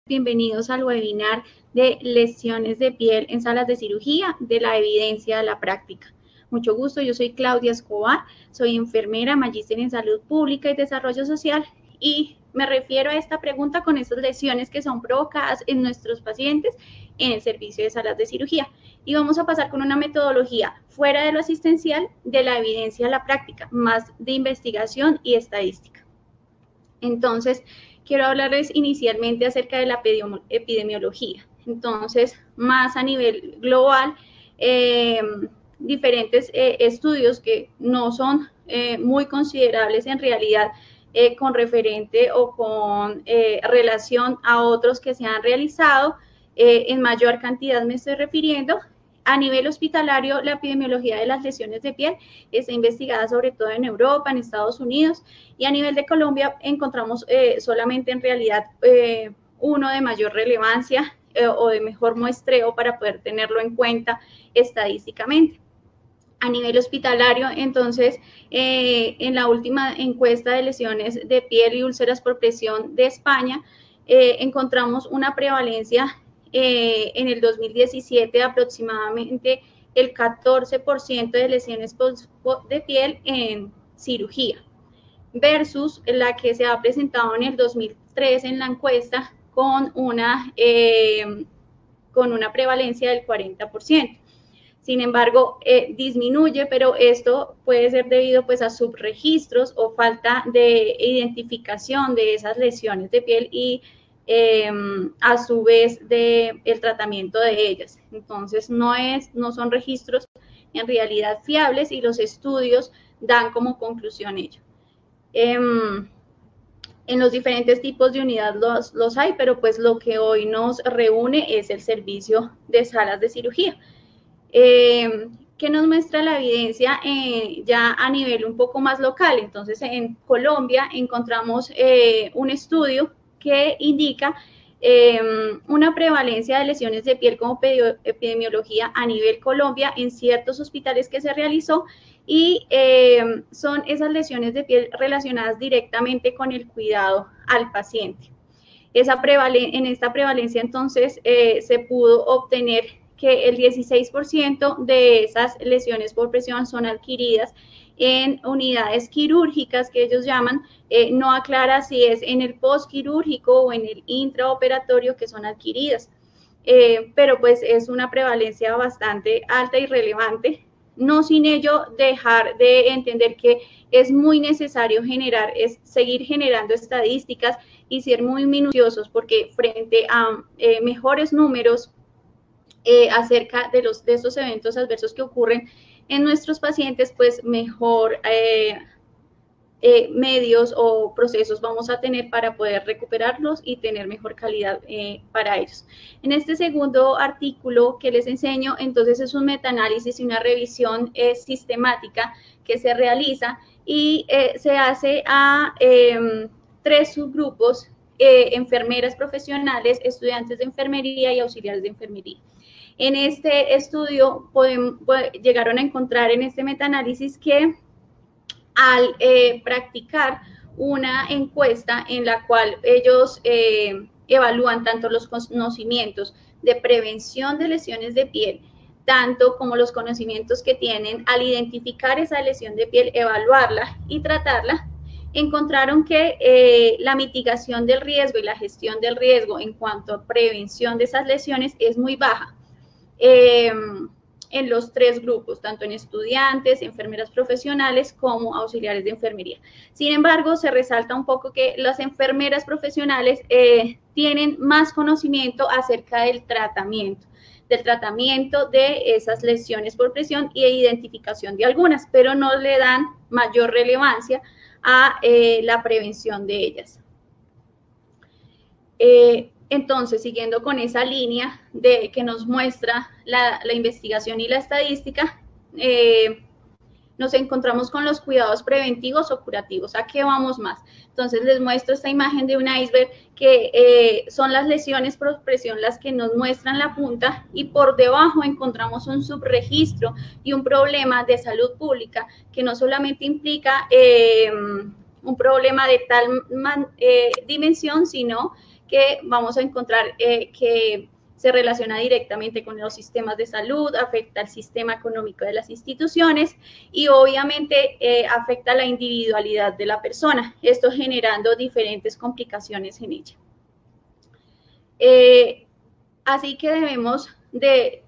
Bienvenidos al webinar de lesiones de piel en salas de cirugía, de la evidencia a la práctica. Mucho gusto, yo soy Claudia Escobar, soy enfermera, magíster en salud pública y desarrollo social y me refiero a esta pregunta con estas lesiones que son provocadas en nuestros pacientes en el servicio de salas de cirugía. Y vamos a pasar con una metodología fuera de lo asistencial, de la evidencia a la práctica, más de investigación y estadística. Entonces, quiero hablarles inicialmente acerca de la epidemiología. Entonces, más a nivel global, diferentes estudios que no son muy considerables en realidad con referente o con relación a otros que se han realizado, en mayor cantidad me estoy refiriendo. A nivel hospitalario, la epidemiología de las lesiones de piel está investigada sobre todo en Europa, en Estados Unidos, y a nivel de Colombia encontramos solamente en realidad uno de mayor relevancia o de mejor muestreo para poder tenerlo en cuenta estadísticamente. A nivel hospitalario, entonces, en la última encuesta de lesiones de piel y úlceras por presión de España, encontramos una prevalencia en el 2017 aproximadamente el 14% de lesiones de piel en cirugía, versus la que se ha presentado en el 2003 en la encuesta con una prevalencia del 40%. Sin embargo, disminuye, pero esto puede ser debido pues a subregistros o falta de identificación de esas lesiones de piel y a su vez del tratamiento de ellas. Entonces, no son registros en realidad fiables y los estudios dan como conclusión ello. En los diferentes tipos de unidad los hay, pero pues lo que hoy nos reúne es el servicio de salas de cirugía. ¿Qué nos muestra la evidencia ya a nivel un poco más local? Entonces, en Colombia encontramos un estudio que indica una prevalencia de lesiones de piel como epidemiología a nivel Colombia en ciertos hospitales que se realizó y son esas lesiones de piel relacionadas directamente con el cuidado al paciente. En esta prevalencia, entonces, se pudo obtener que el 16% de esas lesiones por presión son adquiridas en unidades quirúrgicas que ellos llaman, no aclara si es en el postquirúrgico o en el intraoperatorio que son adquiridas, pero pues es una prevalencia bastante alta y relevante, no sin ello dejar de entender que es muy necesario seguir generando estadísticas y ser muy minuciosos, porque frente a mejores números acerca de estos eventos adversos que ocurren en nuestros pacientes, pues mejor medios o procesos vamos a tener para poder recuperarlos y tener mejor calidad para ellos. En este segundo artículo que les enseño, entonces es un metaanálisis y una revisión sistemática que se realiza y se hace a 3 subgrupos, enfermeras profesionales, estudiantes de enfermería y auxiliares de enfermería. En este estudio llegaron a encontrar en este metaanálisis que al practicar una encuesta en la cual ellos evalúan tanto los conocimientos de prevención de lesiones de piel, tanto como los conocimientos que tienen al identificar esa lesión de piel, evaluarla y tratarla, encontraron que la mitigación del riesgo y la gestión del riesgo en cuanto a prevención de esas lesiones es muy baja. En los 3 grupos, tanto en estudiantes, enfermeras profesionales como auxiliares de enfermería. Sin embargo, se resalta un poco que las enfermeras profesionales tienen más conocimiento acerca del tratamiento de esas lesiones por presión y de identificación de algunas, pero no le dan mayor relevancia a la prevención de ellas. Entonces, siguiendo con esa línea que nos muestra la investigación y la estadística, nos encontramos con los cuidados preventivos o curativos. ¿A qué vamos más? Entonces, les muestro esta imagen de un iceberg que son las lesiones por presión las que nos muestran la punta y por debajo encontramos un subregistro y un problema de salud pública que no solamente implica un problema de tal dimensión, sino que vamos a encontrar que se relaciona directamente con los sistemas de salud, afecta al sistema económico de las instituciones y obviamente afecta la individualidad de la persona, esto generando diferentes complicaciones en ella. Así que debemos de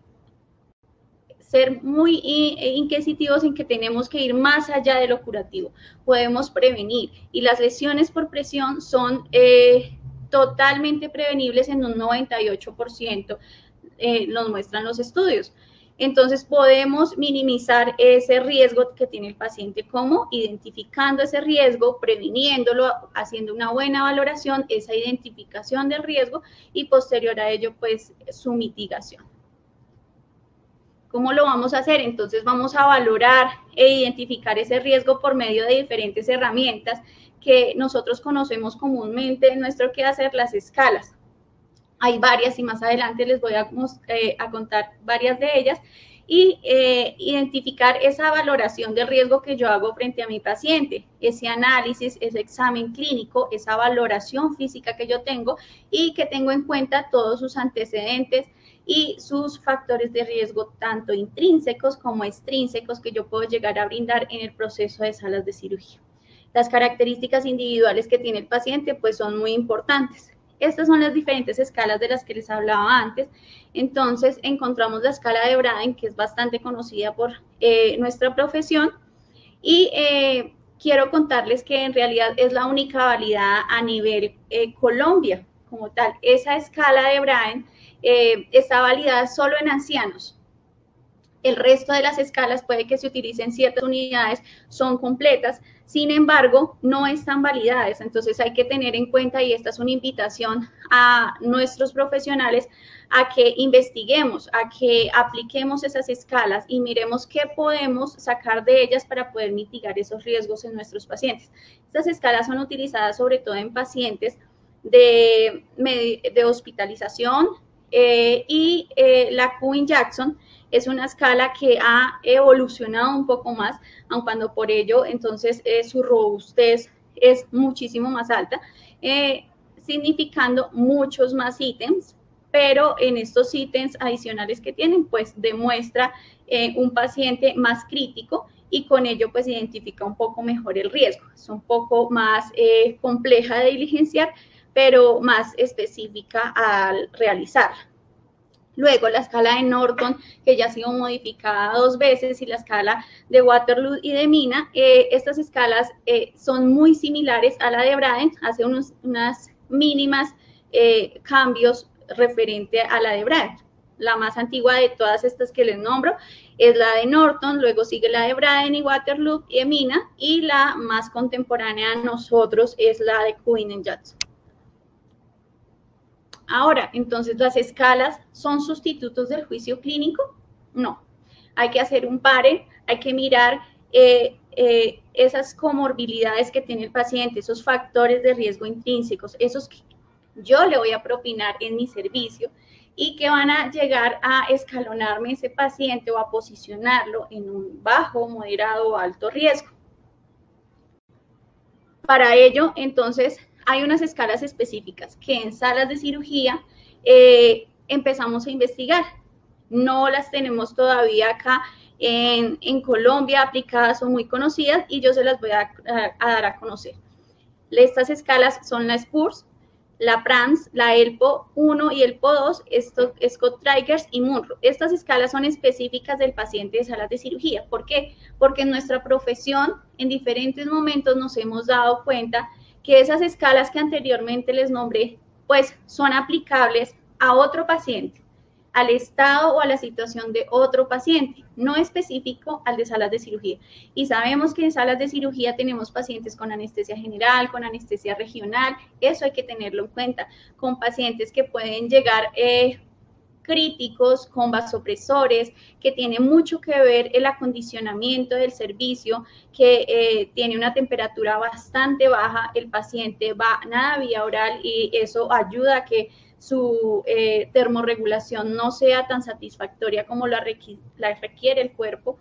ser muy inquisitivos en que tenemos que ir más allá de lo curativo. Podemos prevenir y las lesiones por presión son totalmente prevenibles en un 98%, nos muestran los estudios. Entonces podemos minimizar ese riesgo que tiene el paciente, como identificando ese riesgo, previniéndolo, haciendo una buena valoración, esa identificación del riesgo y posterior a ello pues su mitigación. ¿Cómo lo vamos a hacer? Entonces vamos a valorar e identificar ese riesgo por medio de diferentes herramientas que nosotros conocemos comúnmente en nuestro quehacer, las escalas. Hay varias y más adelante les voy a contar varias de ellas y identificar esa valoración del riesgo que yo hago frente a mi paciente, ese análisis, ese examen clínico, esa valoración física que yo tengo y que tengo en cuenta todos sus antecedentes y sus factores de riesgo, tanto intrínsecos como extrínsecos, que yo puedo llegar a brindar en el proceso de salas de cirugía. Las características individuales que tiene el paciente pues son muy importantes. Estas son las diferentes escalas de las que les hablaba antes. Entonces encontramos la escala de Braden, que es bastante conocida por nuestra profesión, y quiero contarles que en realidad es la única validada a nivel Colombia como tal. Esa escala de Braden está validada solo en ancianos. El resto de las escalas puede que se utilicen ciertas unidades, son completas, sin embargo, no están validadas. Entonces hay que tener en cuenta, y esta es una invitación a nuestros profesionales, a que investiguemos, a que apliquemos esas escalas y miremos qué podemos sacar de ellas para poder mitigar esos riesgos en nuestros pacientes. Estas escalas son utilizadas sobre todo en pacientes de hospitalización y la Cohen-Jackson es una escala que ha evolucionado un poco más, aun cuando por ello entonces su robustez es muchísimo más alta, significando muchos más ítems, pero en estos ítems adicionales que tienen, pues demuestra un paciente más crítico y con ello pues identifica un poco mejor el riesgo. Es un poco más compleja de diligenciar, pero más específica al realizarla. Luego la escala de Norton, que ya ha sido modificada 2 veces, y la escala de Waterloo y de Mina. Estas escalas son muy similares a la de Braden, hace unas mínimas cambios referente a la de Braden. La más antigua de todas estas que les nombro es la de Norton, luego sigue la de Braden y Waterloo y de Mina, y la más contemporánea a nosotros es la de Cohen-Jackson. Ahora, entonces, ¿las escalas son sustitutos del juicio clínico? No. Hay que hacer un pare, hay que mirar esas comorbilidades que tiene el paciente, esos factores de riesgo intrínsecos, esos que yo le voy a propinar en mi servicio y que van a llegar a escalonarme ese paciente o a posicionarlo en un bajo, moderado o alto riesgo. Para ello, entonces, hay unas escalas específicas que en salas de cirugía empezamos a investigar. No las tenemos todavía acá en Colombia aplicadas o muy conocidas, y yo se las voy a dar a conocer. Estas escalas son la SPURS, la PRANS, la ELPO 1 y ELPO 2, Scott-Trigers y Munro. Estas escalas son específicas del paciente de salas de cirugía. ¿Por qué? Porque en nuestra profesión, en diferentes momentos nos hemos dado cuenta que esas escalas que anteriormente les nombré, pues son aplicables a otro paciente, al estado o a la situación de otro paciente, no específico al de salas de cirugía. Y sabemos que en salas de cirugía tenemos pacientes con anestesia general, con anestesia regional, eso hay que tenerlo en cuenta, con pacientes que pueden llegar críticos, con vasopresores, que tiene mucho que ver el acondicionamiento del servicio, que tiene una temperatura bastante baja, el paciente va nada vía oral y eso ayuda a que su termorregulación no sea tan satisfactoria como la requiere el cuerpo.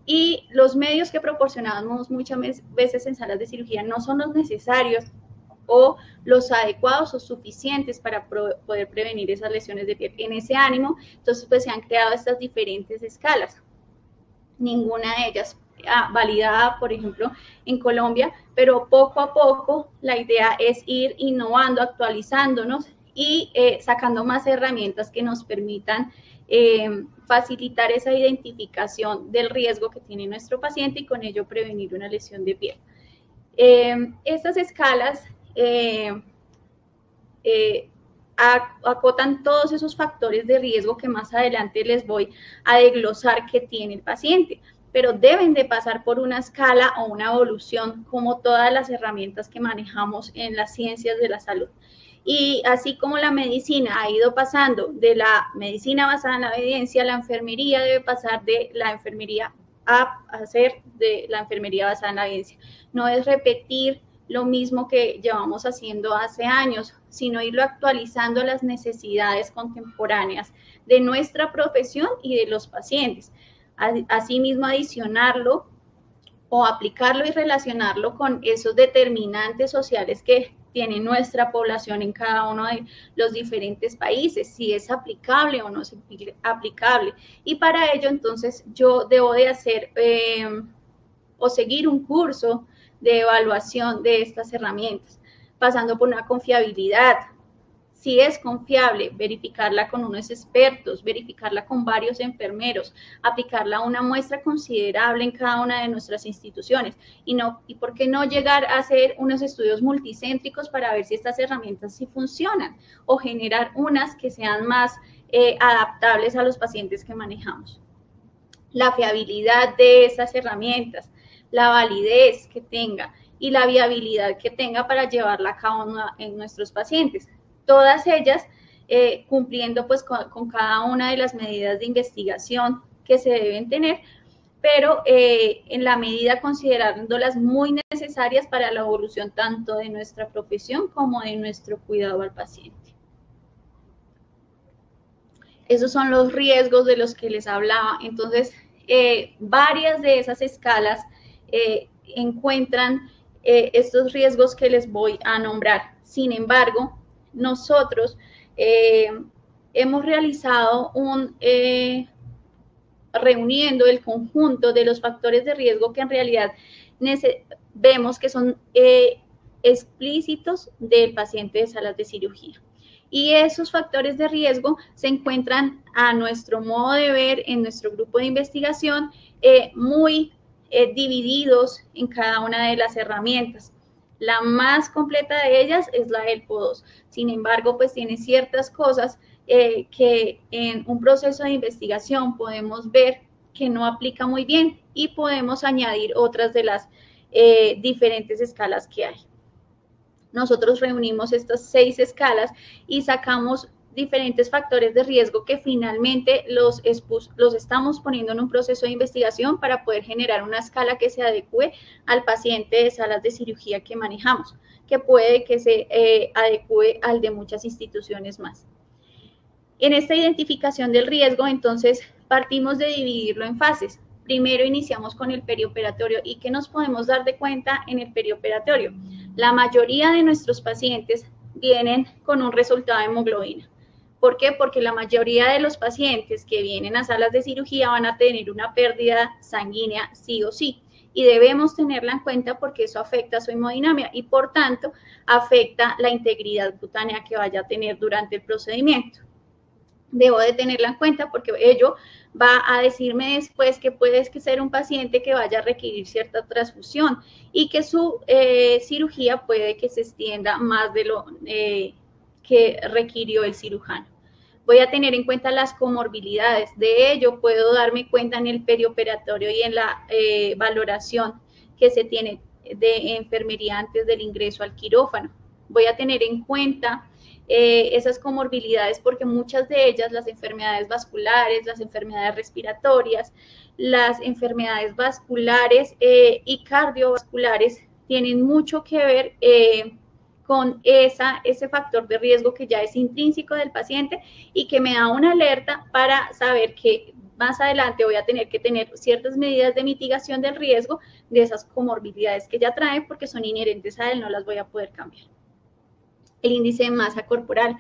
Y los medios que proporcionamos muchas veces en salas de cirugía no son los necesarios o los adecuados o suficientes para poder prevenir esas lesiones de piel. En ese ánimo, entonces pues se han creado estas diferentes escalas. Ninguna de ellas validada, por ejemplo, en Colombia, pero poco a poco la idea es ir innovando, actualizándonos y sacando más herramientas que nos permitan facilitar esa identificación del riesgo que tiene nuestro paciente y con ello prevenir una lesión de piel. Estas escalas acotan todos esos factores de riesgo que más adelante les voy a desglosar que tiene el paciente, pero deben de pasar por una escala o una evolución como todas las herramientas que manejamos en las ciencias de la salud. Y así como la medicina ha ido pasando de la medicina basada en la evidencia, la enfermería debe pasar de la enfermería a hacer de la enfermería basada en la evidencia. No es repetir lo mismo que llevamos haciendo hace años, sino irlo actualizando a las necesidades contemporáneas de nuestra profesión y de los pacientes. Asimismo, adicionarlo o aplicarlo y relacionarlo con esos determinantes sociales que tiene nuestra población en cada uno de los diferentes países, si es aplicable o no es aplicable. Y para ello, entonces, yo debo de hacer o seguir un curso de evaluación de estas herramientas, pasando por una confiabilidad. Si es confiable, verificarla con unos expertos, verificarla con varios enfermeros, aplicarla a una muestra considerable en cada una de nuestras instituciones y por qué no llegar a hacer unos estudios multicéntricos para ver si estas herramientas sí funcionan o generar unas que sean más adaptables a los pacientes que manejamos. La fiabilidad de esas herramientas, la validez que tenga y la viabilidad que tenga para llevarla a cabo en nuestros pacientes. Todas ellas cumpliendo pues con cada una de las medidas de investigación que se deben tener, pero en la medida considerándolas muy necesarias para la evolución tanto de nuestra profesión como de nuestro cuidado al paciente. Esos son los riesgos de los que les hablaba. Entonces, varias de esas escalas encuentran estos riesgos que les voy a nombrar. Sin embargo, nosotros hemos realizado reuniendo el conjunto de los factores de riesgo que en realidad vemos que son explícitos del paciente de salas de cirugía. Y esos factores de riesgo se encuentran a nuestro modo de ver en nuestro grupo de investigación muy divididos en cada una de las herramientas. La más completa de ellas es la del PO2. Sin embargo, pues tiene ciertas cosas que en un proceso de investigación podemos ver que no aplica muy bien y podemos añadir otras de las diferentes escalas que hay. Nosotros reunimos estas 6 escalas y sacamos diferentes factores de riesgo que finalmente los estamos poniendo en un proceso de investigación para poder generar una escala que se adecue al paciente de salas de cirugía que manejamos, que puede que se adecue al de muchas instituciones más. En esta identificación del riesgo, entonces, partimos de dividirlo en fases. Primero iniciamos con el perioperatorio. ¿Y qué nos podemos dar de cuenta en el perioperatorio? La mayoría de nuestros pacientes vienen con un resultado de hemoglobina. ¿Por qué? Porque la mayoría de los pacientes que vienen a salas de cirugía van a tener una pérdida sanguínea sí o sí. Y debemos tenerla en cuenta porque eso afecta su hemodinamia y por tanto afecta la integridad cutánea que vaya a tener durante el procedimiento. Debo de tenerla en cuenta porque ello va a decirme después que puede ser un paciente que vaya a requerir cierta transfusión y que su cirugía puede que se extienda más de lo que requirió el cirujano. Voy a tener en cuenta las comorbilidades. De ello puedo darme cuenta en el perioperatorio y en la valoración que se tiene de enfermería antes del ingreso al quirófano. Voy a tener en cuenta esas comorbilidades porque muchas de ellas, las enfermedades vasculares, las enfermedades respiratorias, las enfermedades vasculares y cardiovasculares tienen mucho que ver con ese factor de riesgo que ya es intrínseco del paciente y que me da una alerta para saber que más adelante voy a tener que tener ciertas medidas de mitigación del riesgo de esas comorbilidades que ya trae porque son inherentes a él, no las voy a poder cambiar. el índice de masa corporal.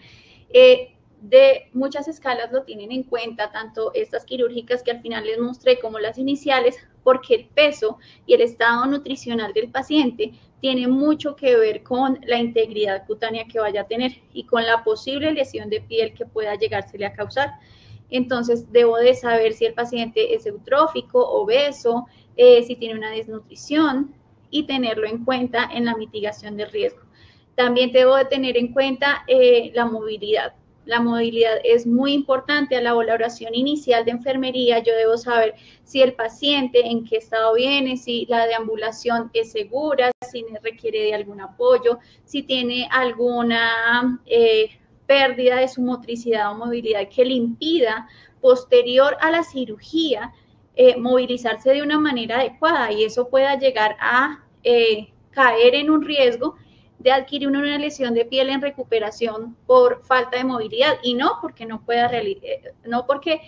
De muchas escalas lo tienen en cuenta, tanto estas quirúrgicas que al final les mostré como las iniciales, porque el peso y el estado nutricional del paciente tiene mucho que ver con la integridad cutánea que vaya a tener y con la posible lesión de piel que pueda llegársele a causar. Entonces, debo de saber si el paciente es eutrófico, obeso, si tiene una desnutrición y tenerlo en cuenta en la mitigación del riesgo. También debo de tener en cuenta la movilidad. La movilidad es muy importante a la valoración inicial de enfermería. Yo debo saber si el paciente en qué estado viene, si la deambulación es segura, si requiere de algún apoyo, si tiene alguna pérdida de su motricidad o movilidad que le impida posterior a la cirugía movilizarse de una manera adecuada, y eso pueda llegar a caer en un riesgo de adquirir una lesión de piel en recuperación por falta de movilidad, y no porque no pueda no porque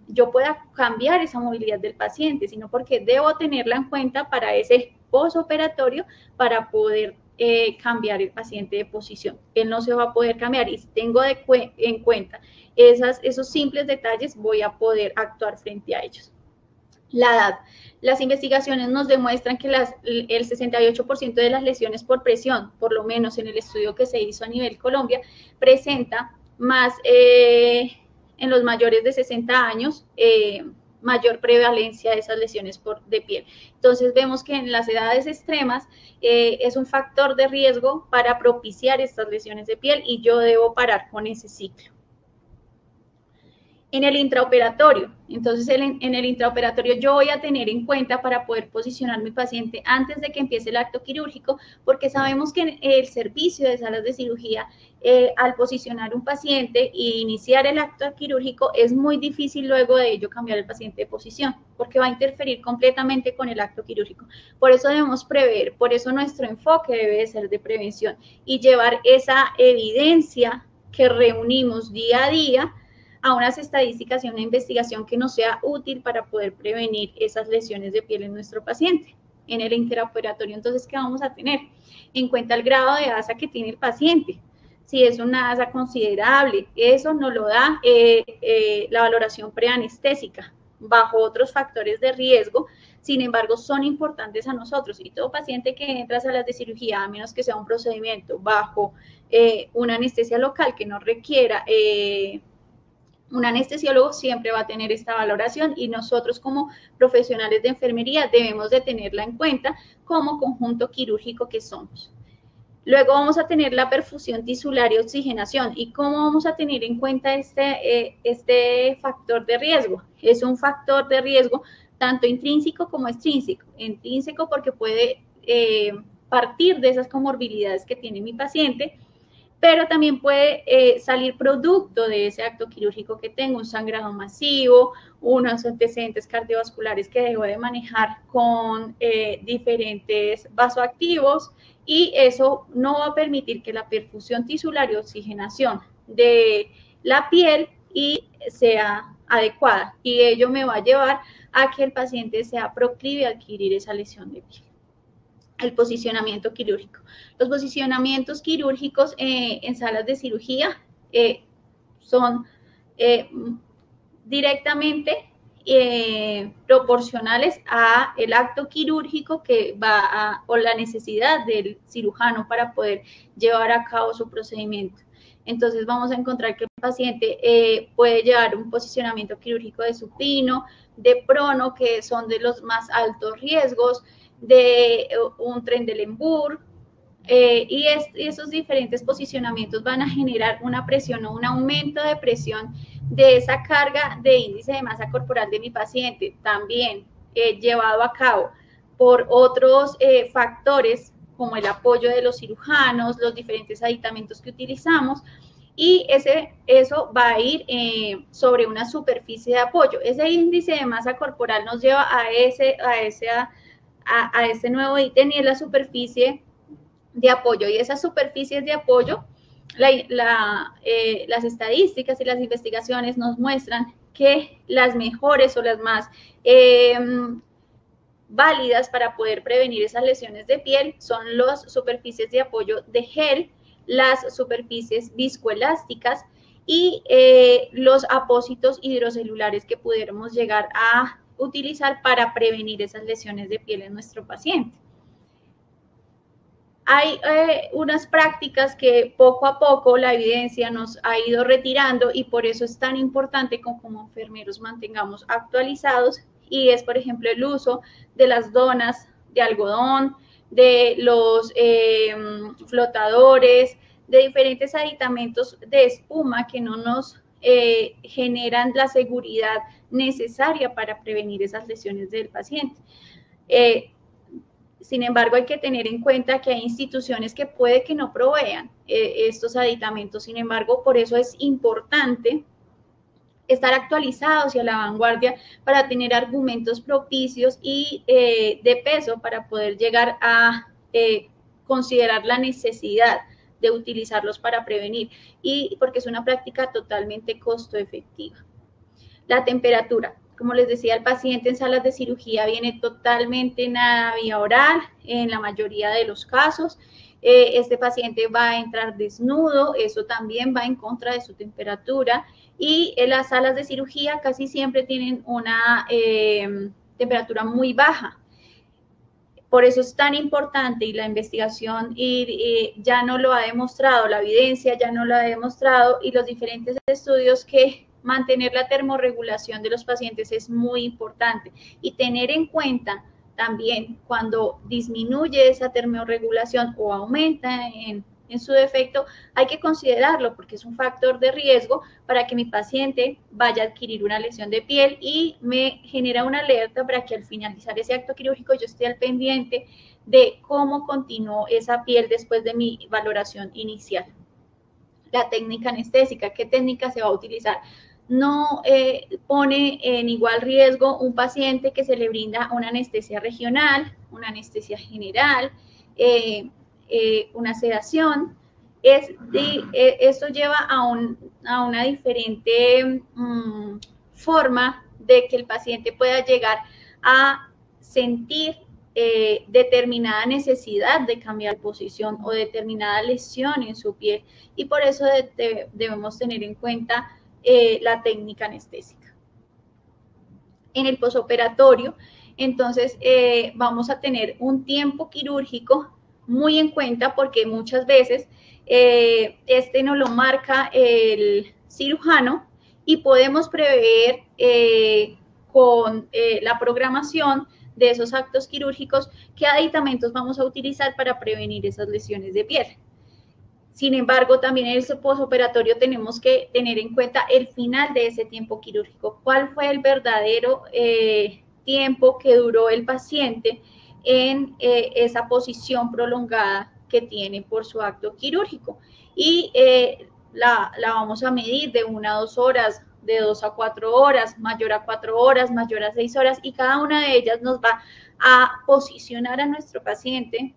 yo pueda cambiar esa movilidad del paciente, sino porque debo tenerla en cuenta para ese postoperatorio para poder cambiar el paciente de posición. Él no se va a poder cambiar, y si tengo en cuenta esos simples detalles, voy a poder actuar frente a ellos. La edad. Las investigaciones nos demuestran que el 68% de las lesiones por presión, por lo menos en el estudio que se hizo a nivel Colombia, presenta más en los mayores de 60 años, mayor prevalencia de esas lesiones de piel. Entonces vemos que en las edades extremas es un factor de riesgo para propiciar estas lesiones de piel, y yo debo parar con ese ciclo. En el intraoperatorio, entonces en el intraoperatorio yo voy a tener en cuenta para poder posicionar mi paciente antes de que empiece el acto quirúrgico, porque sabemos que el servicio de salas de cirugía, al posicionar un paciente e iniciar el acto quirúrgico, es muy difícil luego de ello cambiar el paciente de posición, porque va a interferir completamente con el acto quirúrgico. Por eso debemos prever, por eso nuestro enfoque debe de ser de prevención y llevar esa evidencia que reunimos día a día a unas estadísticas y una investigación que nos sea útil para poder prevenir esas lesiones de piel en nuestro paciente. En el interoperatorio, entonces, ¿qué vamos a tener? En cuenta el grado de asa que tiene el paciente. Si es una asa considerable, eso nos lo da la valoración preanestésica, bajo otros factores de riesgo. Sin embargo, son importantes a nosotros, y todo paciente que entra a salas de cirugía, a menos que sea un procedimiento bajo una anestesia local que no requiera un anestesiólogo, siempre va a tener esta valoración, y nosotros como profesionales de enfermería debemos de tenerla en cuenta como conjunto quirúrgico que somos. Luego vamos a tener la perfusión tisular y oxigenación. ¿Y cómo vamos a tener en cuenta este factor de riesgo? Es un factor de riesgo tanto intrínseco como extrínseco. Intrínseco porque puede partir de esas comorbilidades que tiene mi paciente, pero también puede salir producto de ese acto quirúrgico que tengo, un sangrado masivo, unos antecedentes cardiovasculares que debo de manejar con diferentes vasoactivos, y eso no va a permitir que la perfusión tisular y oxigenación de la piel sea adecuada, y ello me va a llevar a que el paciente sea proclive a adquirir esa lesión de piel. El posicionamiento quirúrgico. Los posicionamientos quirúrgicos en salas de cirugía son directamente proporcionales a el acto quirúrgico que va o la necesidad del cirujano para poder llevar a cabo su procedimiento. Entonces vamos a encontrar que el paciente puede llevar un posicionamiento quirúrgico de supino, de prono, que son de los más altos riesgos, de un Trendelenburg, y esos diferentes posicionamientos van a generar una presión o un aumento de presión de esa carga de índice de masa corporal de mi paciente, también llevado a cabo por otros factores como el apoyo de los cirujanos, los diferentes aditamentos que utilizamos, y eso va a ir sobre una superficie de apoyo. Ese índice de masa corporal nos lleva a ese nuevo ítem, y es la superficie de apoyo, y esas superficies de apoyo, las estadísticas y las investigaciones nos muestran que las mejores o las más válidas para poder prevenir esas lesiones de piel son las superficies de apoyo de gel, las superficies viscoelásticas y los apósitos hidrocelulares que pudiéramos llegar a utilizar para prevenir esas lesiones de piel en nuestro paciente. Hay unas prácticas que poco a poco la evidencia nos ha ido retirando y por eso es tan importante que como enfermeros mantengamos actualizados, y es, por ejemplo, el uso de las donas de algodón, de los flotadores, de diferentes aditamentos de espuma que no nos generan la seguridad necesaria para prevenir esas lesiones del paciente. Sin embargo, hay que tener en cuenta que hay instituciones que puede que no provean estos aditamentos. Sin embargo, por eso es importante estar actualizados y a la vanguardia para tener argumentos propicios y de peso para poder llegar a considerar la necesidad de utilizarlos para prevenir, y porque es una práctica totalmente costo efectiva. La temperatura. Como les decía, el paciente en salas de cirugía viene totalmente nada vía oral, en la mayoría de los casos. Este paciente va a entrar desnudo, eso también va en contra de su temperatura, y en las salas de cirugía casi siempre tienen una temperatura muy baja. Por eso es tan importante, y la investigación ya no lo ha demostrado, la evidencia ya no lo ha demostrado, y los diferentes estudios, que mantener la termorregulación de los pacientes es muy importante, y tener en cuenta también cuando disminuye esa termorregulación o aumenta en su defecto, hay que considerarlo porque es un factor de riesgo para que mi paciente vaya a adquirir una lesión de piel, y me genera una alerta para que al finalizar ese acto quirúrgico yo esté al pendiente de cómo continuó esa piel después de mi valoración inicial. La técnica anestésica, ¿qué técnica se va a utilizar? No pone en igual riesgo un paciente que se le brinda una anestesia regional, una anestesia general, una sedación. Esto lleva a una diferente forma de que el paciente pueda llegar a sentir determinada necesidad de cambiar de posición o determinada lesión en su piel, y por eso debemos tener en cuenta la técnica anestésica. En el posoperatorio, entonces, vamos a tener un tiempo quirúrgico muy en cuenta, porque muchas veces este nos lo marca el cirujano, y podemos prever con la programación de esos actos quirúrgicos qué aditamentos vamos a utilizar para prevenir esas lesiones de piel. Sin embargo, también en el posoperatorio tenemos que tener en cuenta el final de ese tiempo quirúrgico. ¿Cuál fue el verdadero tiempo que duró el paciente en esa posición prolongada que tiene por su acto quirúrgico? Y la vamos a medir de 1 a 2 horas, de 2 a 4 horas, mayor a 4 horas, mayor a 6 horas, y cada una de ellas nos va a posicionar a nuestro paciente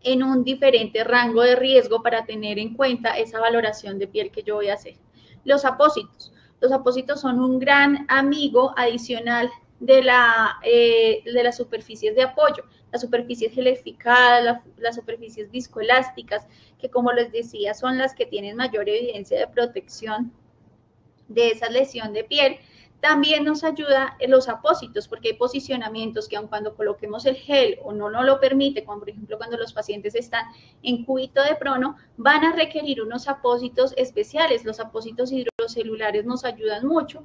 en un diferente rango de riesgo para tener en cuenta esa valoración de piel que yo voy a hacer. Los apósitos. Los apósitos son un gran amigo adicional de las superficies de apoyo, las superficies gelificadas, las superficies viscoelásticas, que como les decía son las que tienen mayor evidencia de protección de esa lesión de piel. También nos ayuda en los apósitos, porque hay posicionamientos que aun cuando coloquemos el gel o no nos lo permite, como por ejemplo cuando los pacientes están en cúbito de prono, van a requerir unos apósitos especiales. Los apósitos hidrocelulares nos ayudan mucho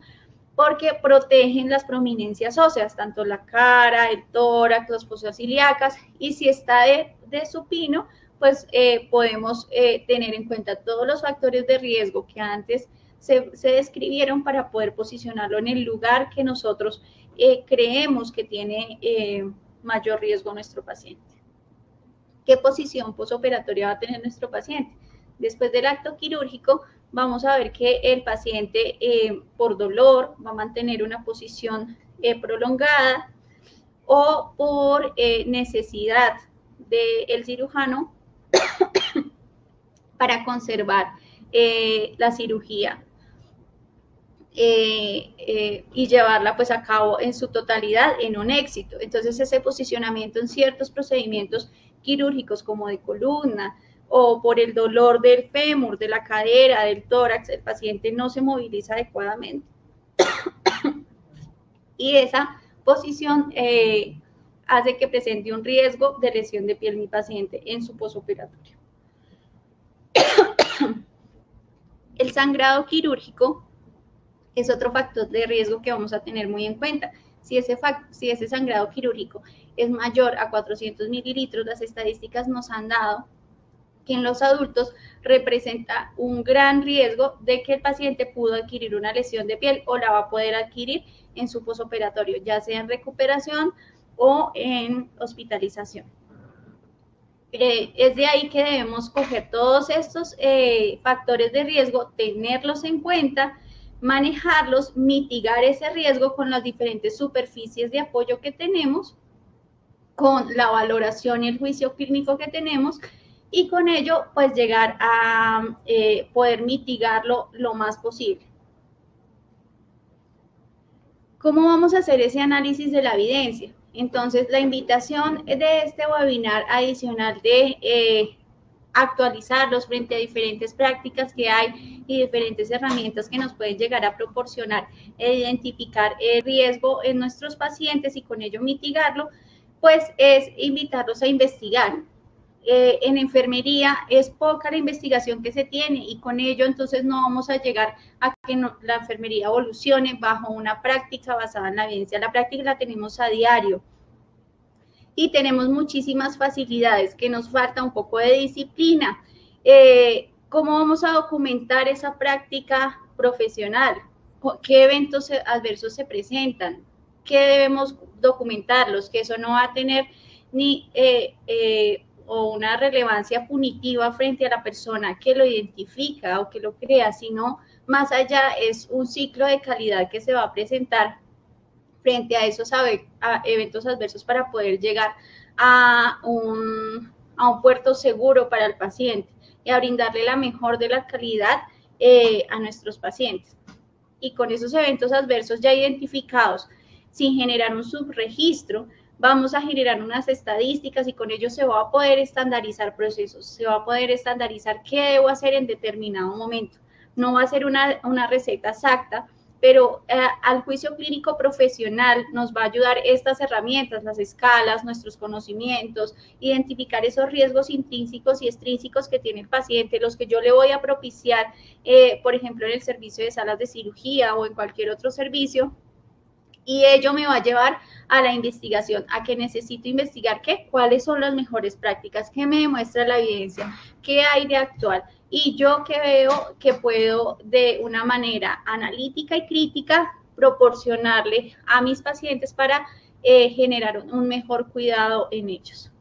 porque protegen las prominencias óseas, tanto la cara, el tórax, las fosas ilíacas, y si está de supino, pues podemos tener en cuenta todos los factores de riesgo que antes se describieron para poder posicionarlo en el lugar que nosotros creemos que tiene mayor riesgo nuestro paciente. ¿Qué posición posoperatoria va a tener nuestro paciente? Después del acto quirúrgico, vamos a ver que el paciente por dolor va a mantener una posición prolongada, o por necesidad del cirujano para conservar la cirugía y llevarla pues a cabo en su totalidad en un éxito. Entonces ese posicionamiento en ciertos procedimientos quirúrgicos como de columna o por el dolor del fémur, de la cadera, del tórax, el paciente no se moviliza adecuadamente. Y esa posición hace que presente un riesgo de lesión de piel mi paciente en su posoperatorio. El sangrado quirúrgico es otro factor de riesgo que vamos a tener muy en cuenta. Si ese sangrado quirúrgico es mayor a 400 mililitros, las estadísticas nos han dado que en los adultos representa un gran riesgo de que el paciente pudo adquirir una lesión de piel o la va a poder adquirir en su posoperatorio, ya sea en recuperación o en hospitalización. Es de ahí que debemos coger todos estos factores de riesgo, tenerlos en cuenta, manejarlos, mitigar ese riesgo con las diferentes superficies de apoyo que tenemos, con la valoración y el juicio clínico que tenemos, y con ello pues llegar a poder mitigarlo lo más posible. ¿Cómo vamos a hacer ese análisis de la evidencia? Entonces, la invitación de este webinar adicional de actualizarlos frente a diferentes prácticas que hay y diferentes herramientas que nos pueden llegar a proporcionar e identificar el riesgo en nuestros pacientes y con ello mitigarlo, pues es invitarlos a investigar. En enfermería es poca la investigación que se tiene y con ello entonces no vamos a llegar a que la enfermería evolucione bajo una práctica basada en la evidencia. La práctica la tenemos a diario y tenemos muchísimas facilidades, que nos falta un poco de disciplina. ¿Cómo vamos a documentar esa práctica profesional? ¿Qué eventos adversos se presentan? ¿Qué debemos documentarlos? Que eso no va a tener ni o una relevancia punitiva frente a la persona que lo identifica o que lo crea, sino más allá es un ciclo de calidad que se va a presentar frente a esos eventos adversos para poder llegar a un puerto seguro para el paciente y a brindarle la mejor de la calidad a nuestros pacientes. Y con esos eventos adversos ya identificados, sin generar un subregistro, vamos a generar unas estadísticas y con ello se va a poder estandarizar procesos, se va a poder estandarizar qué debo hacer en determinado momento. No va a ser una receta exacta, pero al juicio clínico profesional nos va a ayudar estas herramientas, las escalas, nuestros conocimientos, identificar esos riesgos intrínsecos y extrínsecos que tiene el paciente, los que yo le voy a propiciar, por ejemplo, en el servicio de salas de cirugía o en cualquier otro servicio, y ello me va a llevar a la investigación, a que necesito investigar cuáles son las mejores prácticas, qué me demuestra la evidencia, qué hay de actual, y yo que veo que puedo de una manera analítica y crítica proporcionarle a mis pacientes para generar un mejor cuidado en ellos.